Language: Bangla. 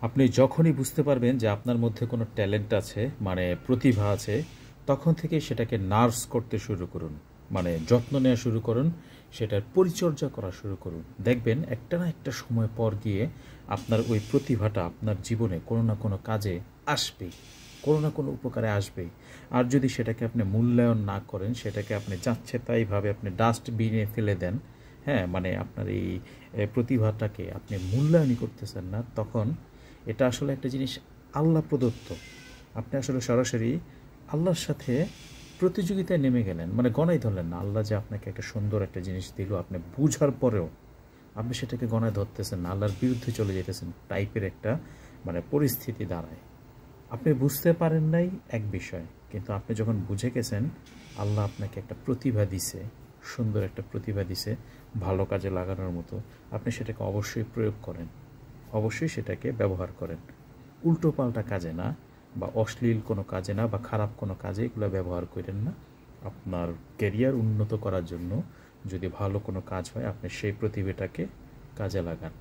আপনি যখনই বুঝতে পারবেন যে আপনার মধ্যে কোনো ট্যালেন্ট আছে, মানে প্রতিভা আছে, তখন থেকে সেটাকে নার্স করতে শুরু করুন, মানে যত্ন নেওয়া শুরু করুন, সেটার পরিচর্যা করা শুরু করুন। দেখবেন একটা না একটা সময় পর গিয়ে আপনার ওই প্রতিভাটা আপনার জীবনে কোনো না কোনো কাজে আসবেই, কোনো না কোনো উপকারে আসবেই। আর যদি সেটাকে আপনি মূল্যায়ন না করেন, সেটাকে আপনি যাচ্ছে তাইভাবে আপনি ডাস্টবিনে ফেলে দেন, হ্যাঁ, মানে আপনার এই প্রতিভাটাকে আপনি মূল্যায়নই করতেছেন না, তখন এটা আসলে একটা জিনিস আল্লাহ প্রদত্ত। আপনি আসলে সরাসরি আল্লাহর সাথে প্রতিযোগিতায় নেমে গেলেন, মানে গণাই ধরলেন না। আল্লাহ যে আপনাকে একটা সুন্দর একটা জিনিস দিল, আপনি বুঝার পরেও আপনি সেটাকে গণায় ধরতেছেন না, আল্লাহর বিরুদ্ধে চলে যেতেছেন টাইপের একটা মানে পরিস্থিতি দাঁড়ায়। আপনি বুঝতে পারেন নাই এক বিষয়, কিন্তু আপনি যখন বুঝে গেছেন আল্লাহ আপনাকে একটা প্রতিভা দিছে, সুন্দর একটা প্রতিভা দিছে ভালো কাজে লাগানোর মতো, আপনি সেটাকে অবশ্যই প্রয়োগ করেন, অবশ্যই সেটাকে ব্যবহার করেন। উল্টো পাল্টা কাজে না, বা অশ্লীল কোনো কাজে না, বা খারাপ কোনো কাজে এগুলো ব্যবহার করেন না। আপনার ক্যারিয়ার উন্নত করার জন্য যদি ভালো কোনো কাজ হয়, আপনি সেই প্রতিভাটাকে কাজে লাগান।